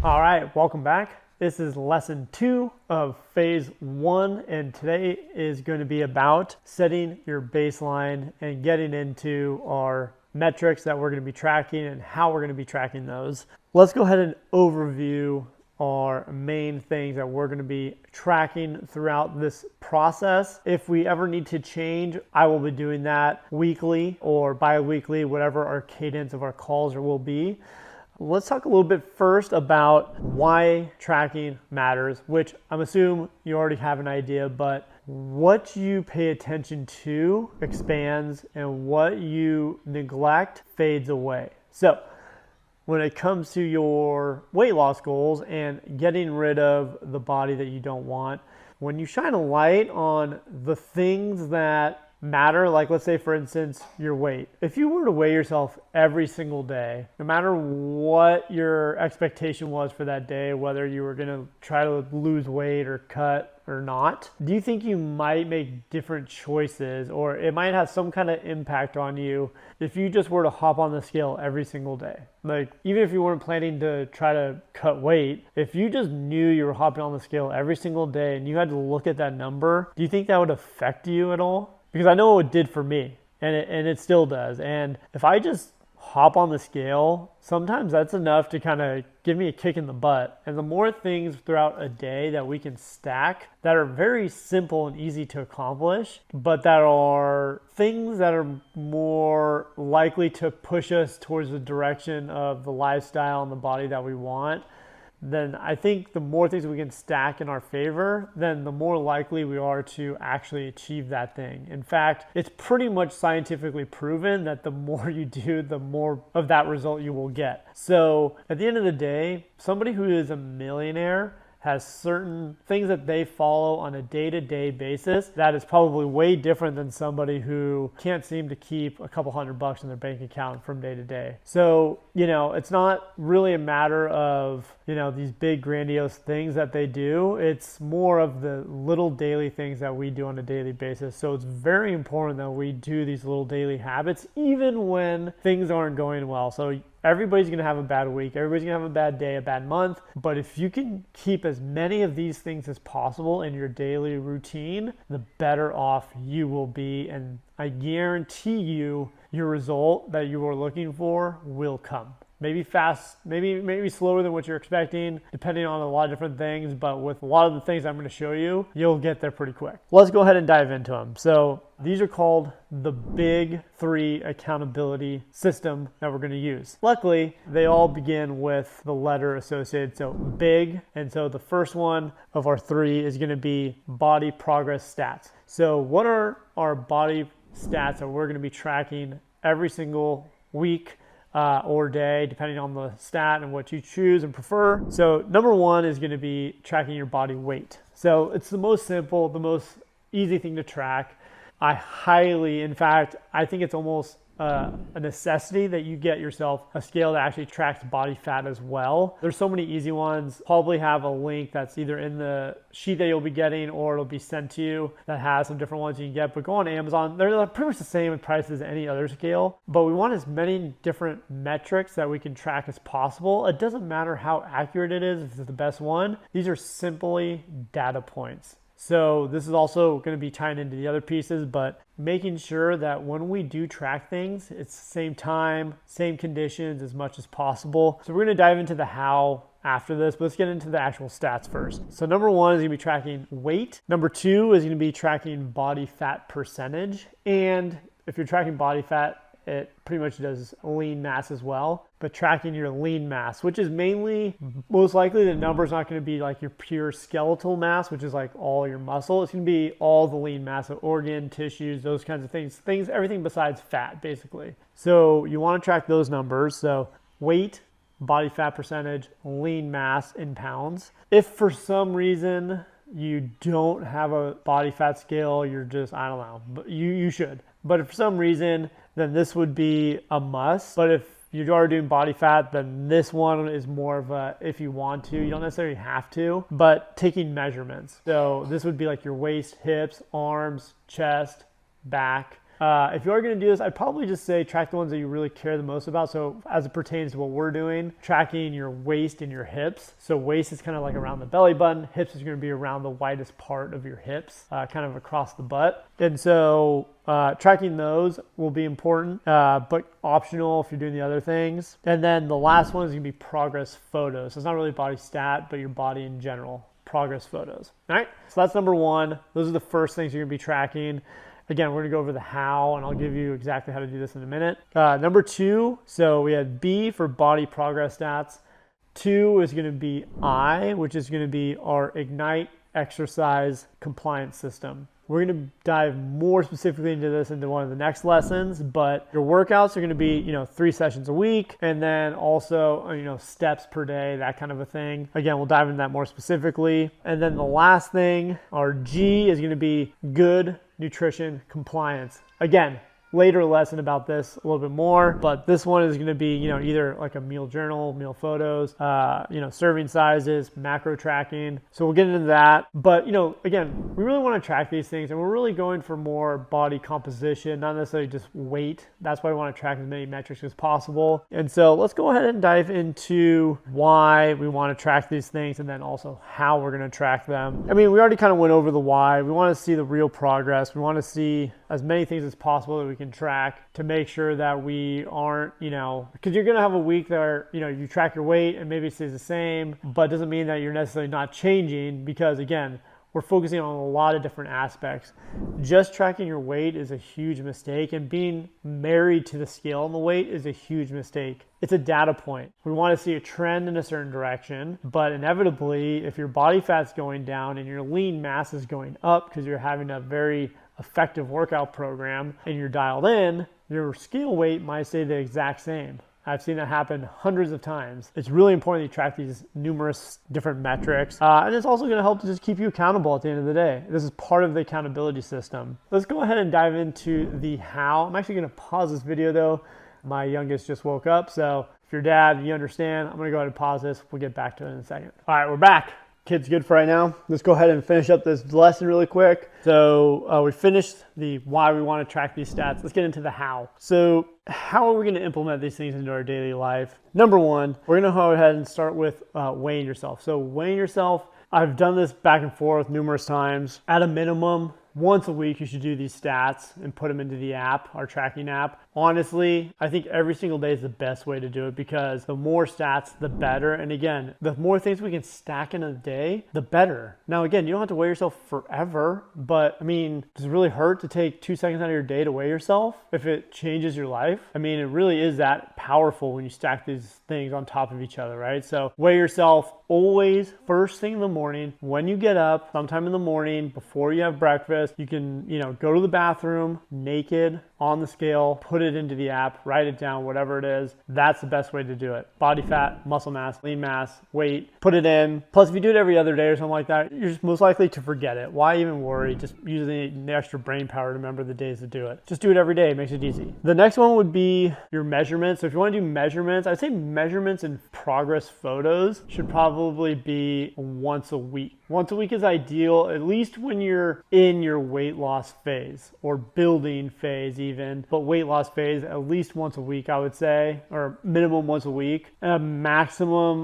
All right, welcome back. This is lesson 2 of phase 1, and today is going to be about setting your baseline and getting into our metrics that we're going to be tracking and how we're going to be tracking those. Let's go ahead and overview our main things that we're going to be tracking throughout this process. If we ever need to change, I will be doing that weekly or bi-weekly, whatever our cadence of our calls will be. Let's talk a little bit first about why tracking matters, which I'm assuming you already have an idea, but what you pay attention to expands and what you neglect fades away. So when it comes to your weight loss goals and getting rid of the body that you don't want, when you shine a light on the things that matter, like let's say for instance your weight, if you were to weigh yourself every single day, no matter what your expectation was for that day, whether you were going to try to lose weight or cut or not, do you think you might make different choices, or it might have some kind of impact on you if you just were to hop on the scale every single day? Like, even if you weren't planning to try to cut weight, if you just knew you were hopping on the scale every single day and you had to look at that number, do you think that would affect you at all? Because I know it did for me, and it still does. And if I just hop on the scale, sometimes that's enough to kind of give me a kick in the butt. And the more things throughout a day that we can stack that are very simple and easy to accomplish, but that are things that are more likely to push us towards the direction of the lifestyle and the body that we want, then I think the more things we can stack in our favor, then the more likely we are to actually achieve that thing. In fact, it's pretty much scientifically proven that the more you do, the more of that result you will get. So at the end of the day, somebody who is a millionaire has certain things that they follow on a day-to-day basis that is probably way different than somebody who can't seem to keep a couple $100 in their bank account from day to day. So, it's not really a matter of, these big grandiose things that they do. It's more of the little daily things that we do on a daily basis. So it's very important that we do these little daily habits, even when things aren't going well. So everybody's going to have a bad week. Everybody's going to have a bad day, a bad month. But if you can keep as many of these things as possible in your daily routine, the better off you will be. And I guarantee you, your result that you are looking for will come. Maybe fast, maybe slower than what you're expecting, depending on a lot of different things. But with a lot of the things I'm going to show you, you'll get there pretty quick. Let's go ahead and dive into them. So these are called the big 3 accountability system that we're going to use. Luckily, they all begin with the letter associated, so big. And so the first one of our 3 is going to be body progress stats. So what are our body stats that we're going to be tracking every single week or day, depending on the stat and what you choose and prefer? So number 1 is going to be tracking your body weight. So it's the most simple, the most easy thing to track. In fact, I think it's almost a necessity that you get yourself a scale that actually tracks body fat as well. There's so many easy ones. Probably have a link that's either in the sheet that you'll be getting or it'll be sent to you that has some different ones you can get. But go on Amazon. They're pretty much the same in price as any other scale. But we want as many different metrics that we can track as possible. It doesn't matter how accurate it is, if it's the best one. These are simply data points. So this is also going to be tying into the other pieces, but making sure that when we do track things, it's the same time, same conditions as much as possible. So we're going to dive into the how after this, but let's get into the actual stats first. So number 1 is going to be tracking weight. Number 2 is going to be tracking body fat percentage. And if you're tracking body fat, it pretty much does lean mass as well, but tracking your lean mass, which is mainly, most likely the number is not going to be like your pure skeletal mass, which is like all your muscle. It's going to be all the lean mass, so organ, tissues, those kinds of things, everything besides fat, basically. So you want to track those numbers. So weight, body fat percentage, lean mass in pounds. If for some reason you don't have a body fat scale, you're just, I don't know, but you should. But if for some reason, then this would be a must. But if you are doing body fat, then this one is more of a if you want to. You don't necessarily have to, but taking measurements. So this would be like your waist, hips, arms, chest, back, If you are going to do this, I'd probably just say track the ones that you really care the most about. So as it pertains to what we're doing, tracking your waist and your hips. So waist is kind of like around the belly button. Hips is going to be around the widest part of your hips, kind of across the butt. And so tracking those will be important, but optional if you're doing the other things. And then the last one is going to be progress photos. So it's not really body stat, but your body in general. Progress photos. All right. So that's number one. Those are the first things you're going to be tracking. Again, we're going to go over the how, and I'll give you exactly how to do this in a minute. Number two, so we had B for body progress stats. 2 is going to be I, which is going to be our Ignite exercise compliance system. We're going to dive more specifically into this into one of the next lessons, but your workouts are going to be, 3 sessions a week, and then also, steps per day, that kind of a thing. Again, we'll dive into that more specifically. And then the last thing, our G, is going to be good nutrition compliance. Again, later lesson about this a little bit more, but this one is going to be, either like a meal journal, meal photos, serving sizes, macro tracking. So we'll get into that. But, again, we really want to track these things, and we're really going for more body composition, not necessarily just weight. That's why we want to track as many metrics as possible. And so let's go ahead and dive into why we want to track these things, and then also how we're going to track them. I mean, we already kind of went over the why. We want to see the real progress. We want to see as many things as possible that we can track to make sure that we aren't, because you're going to have a week that, you track your weight and maybe it stays the same, but it doesn't mean that you're necessarily not changing, because again, we're focusing on a lot of different aspects. Just tracking your weight is a huge mistake, and being married to the scale and the weight is a huge mistake. It's a data point. We want to see a trend in a certain direction, but inevitably, if your body fat's going down and your lean mass is going up because you're having a very effective workout program and you're dialed in, your scale weight might stay the exact same. I've seen that happen hundreds of times. It's really important that you track these numerous different metrics. And it's also going to help to just keep you accountable at the end of the day. This is part of the accountability system. Let's go ahead and dive into the how. I'm actually going to pause this video though. My youngest just woke up. So if you're dad, you understand, I'm going to go ahead and pause this. We'll get back to it in a second. All right, we're back. Kid's good for right now. Let's go ahead and finish up this lesson really quick. So we finished the why we want to track these stats. Let's get into the how. So how are we going to implement these things into our daily life? Number one, we're going to go ahead and start with weighing yourself. So weighing yourself, I've done this back and forth numerous times. At a minimum, once a week, you should do these stats and put them into the app, our tracking app. Honestly, I think every single day is the best way to do it, because the more stats, the better. And again, the more things we can stack in a day, the better. Now, again, you don't have to weigh yourself forever, but I mean, does it really hurt to take 2 seconds out of your day to weigh yourself if it changes your life? I mean, it really is that powerful when you stack these things on top of each other, right? So weigh yourself always first thing in the morning when you get up, sometime in the morning before you have breakfast. You can, go to the bathroom naked on the scale, put it into the app, write it down, whatever it is. That's the best way to do it. Body fat, muscle mass, lean mass, weight, put it in. Plus, if you do it every other day or something like that, you're just most likely to forget it. Why even worry? Just use the extra brain power to remember the days to do it. Just do it every day. It makes it easy. The next one would be your measurements. So if you want to do measurements, I'd say measurements and progress photos should probably be once a week. Once a week is ideal, at least when you're in your weight loss phase or building phase even, but weight loss phase at least once a week, I would say, or minimum once a week. Maximum,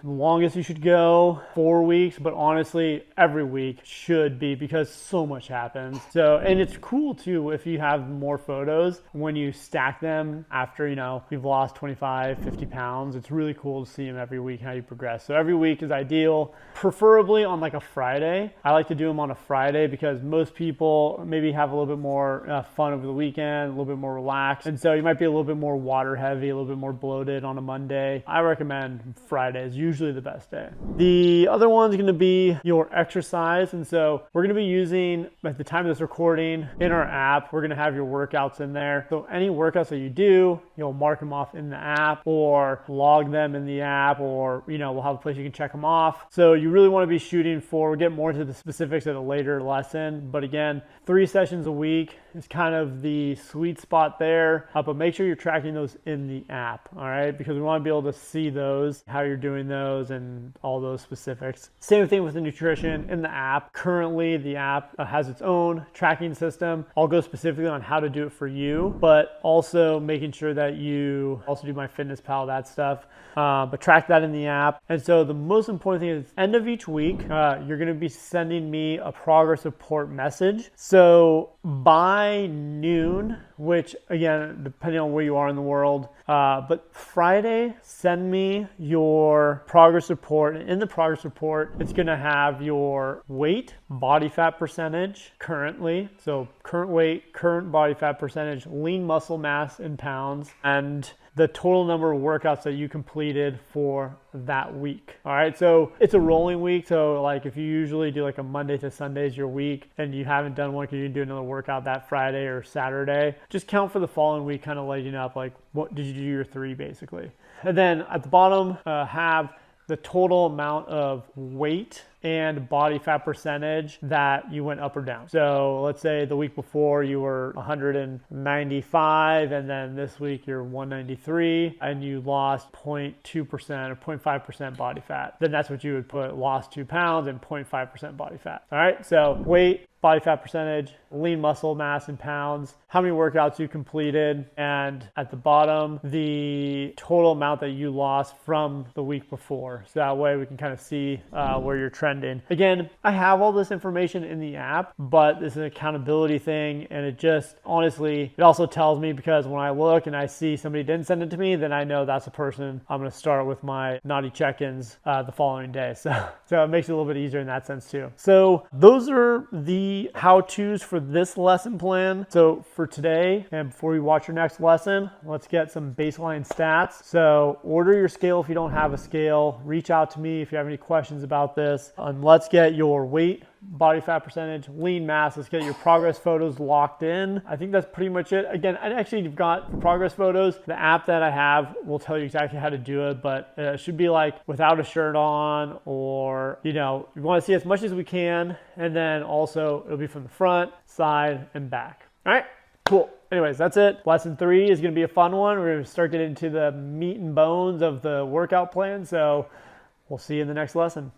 longest you should go 4 weeks, but honestly, every week should be, because so much happens. So, and it's cool too if you have more photos when you stack them after, you've lost 25, 50 pounds. It's really cool to see them every week, how you progress. So every week is ideal, preferably on like a Friday. I like to do them on a Friday because most people maybe have a little bit more fun over the weekend, a little bit more relaxed. And so you might be a little bit more water heavy, a little bit more bloated on a Monday. I recommend Friday is usually the best day. The other one's going to be your exercise. And so we're going to be using, at the time of this recording, in our app, we're going to have your workouts in there. So any workouts that you do, you'll mark them off in the app or log them in the app, or, we'll have a place you can check them off. So you really want to be shooting for, we'll get more into the specifics at a later lesson, but again, 3 sessions a week is kind of the sweet spot there, but make sure you're tracking those in the app, all right? Because we want to be able to see those, how you're doing those, and all those specifics. Same thing with the nutrition in the app. Currently, the app has its own tracking system. I'll go specifically on how to do it for you, but also making sure that you also do MyFitnessPal, that stuff, but track that in the app. And so the most important thing is end of each week, you're going to be sending me a progress report message. So by noon, which again, depending on where you are in the world, but Friday, send me your progress report. And in the progress report, it's going to have your weight, body fat percentage currently. So current weight, current body fat percentage, lean muscle mass in pounds, and the total number of workouts that you completed for that week. All right, so it's a rolling week. So like if you usually do like a Monday to Sunday is your week and you haven't done one because you do another workout that Friday or Saturday, just count for the following week, kind of lighting up like what did you do your 3 basically. And then at the bottom, have the total amount of weight and body fat percentage that you went up or down. So let's say the week before you were 195 and then this week you're 193 and you lost 0.2% or 0.5% body fat. Then that's what you would put, lost 2 pounds and 0.5% body fat. All right, so weight, body fat percentage, lean muscle mass in pounds, how many workouts you completed, and at the bottom, the total amount that you lost from the week before. So that way we can kind of see where you're trending. Again, I have all this information in the app, but this is an accountability thing, and it just, honestly, it also tells me, because when I look and I see somebody didn't send it to me, then I know that's a person I'm going to start with my naughty check-ins the following day. So it makes it a little bit easier in that sense too. So those are the how-tos for this lesson plan. So for today, and before we watch your next lesson, let's get some baseline stats. So order your scale if you don't have a scale. Reach out to me if you have any questions about this. And let's get your weight, body fat percentage, lean mass. Let's get your progress photos locked in. I think that's pretty much it. Again, I actually have got for progress photos, the app that I have will tell you exactly how to do it, but it should be like without a shirt on, or, you know, we want to see as much as we can. And then also it'll be from the front, side, and back. All right, cool. Anyways, that's it. Lesson 3 is going to be a fun one. We're going to start getting into the meat and bones of the workout plan. So we'll see you in the next lesson.